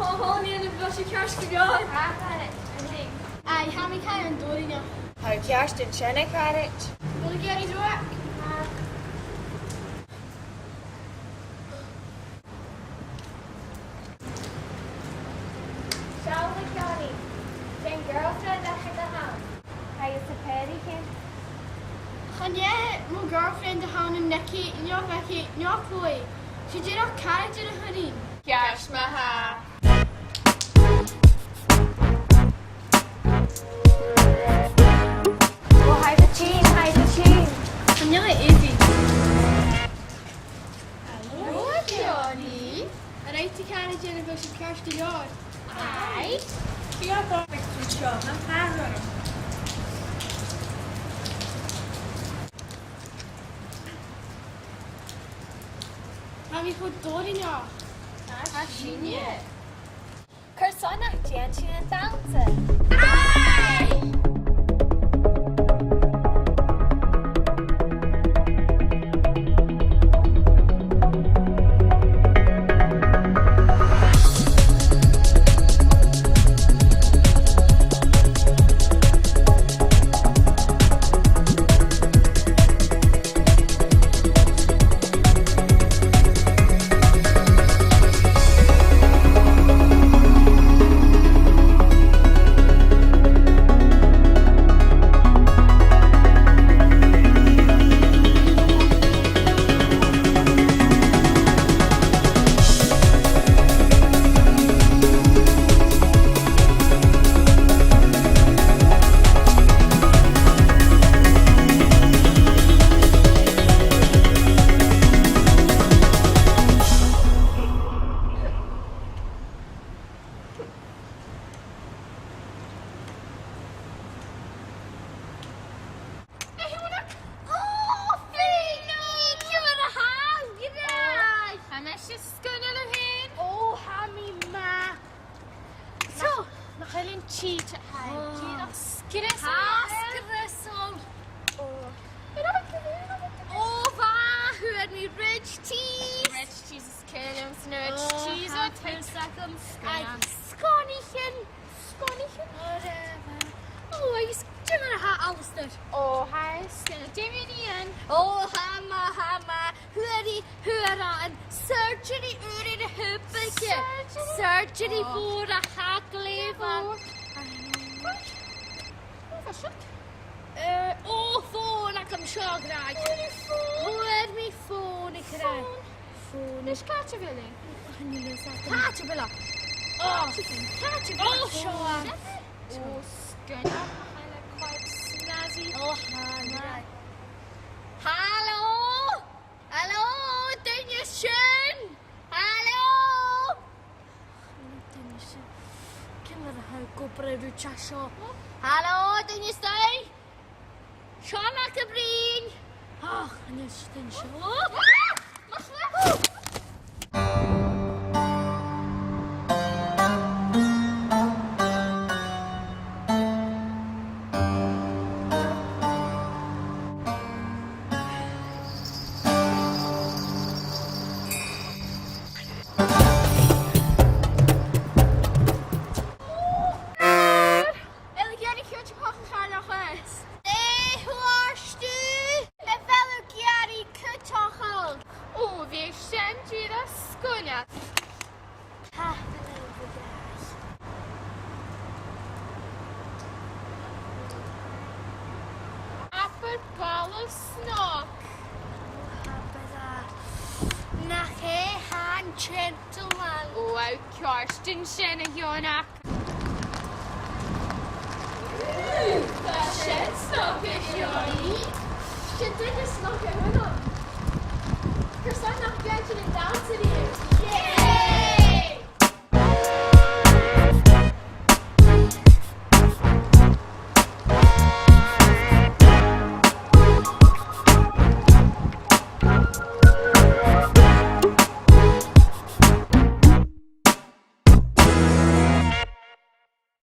ho, níl bhí ceart go leor. Ai, ha mi cael yn dod i nhw. Har ceart yn sinna carit. Wil ik jullie door? Siawr y Gary. Sy'n girlfriend a chyda hawn. Hai ys y peri hyn. Gaan jij mijn girlfriend de houden en nekkie en jou wegje, jou kooi. Zit je nog kaart in de hoodie? Ceart me ha. O, hai dy tîn, hai dy tîn. Gaan jij easy? Hallo, Johnny. En uit die kaart in de bus een kerst de jaar. Ai. Ia bo. Dwi'n sio, na'n parod. Gaan we goed door in jou? A sinne. Cyrsanach dian sy'n yn dawta. Ai! Cheat Oh. Skris. Skrisol. Ova, hur mi rich cheese. Rich cheese is killing snurch. Cheese or 10 seconds. Skånichen. Oh, I just gonna ha Alistair. Oh, hi. Gonna Damien Ian. Oh, hamma. Hura en surgery ur de huppelke. Surgery voor de haklever. Phone, ik kom zo graag. Hoor me phone, ik krijg. Phone. Is kaartje willen? Kaartje willen. Oh, kaartje willen. Oh, zo. Oh, skun. Quite snazzy. Oh, Hallo, dingetjen. Hallo. Kinderen gaan kopperen door Chasho. Hallo, dingetjen. Shana Cabrin. Ach, en is het een show? Mag weg. Snok. Nach han gentleman. Wow, Karsten sinne Jonak. Shit snok is Johnny. Shit, dit is snok en we nog. Er zijn nog een beetje in down to the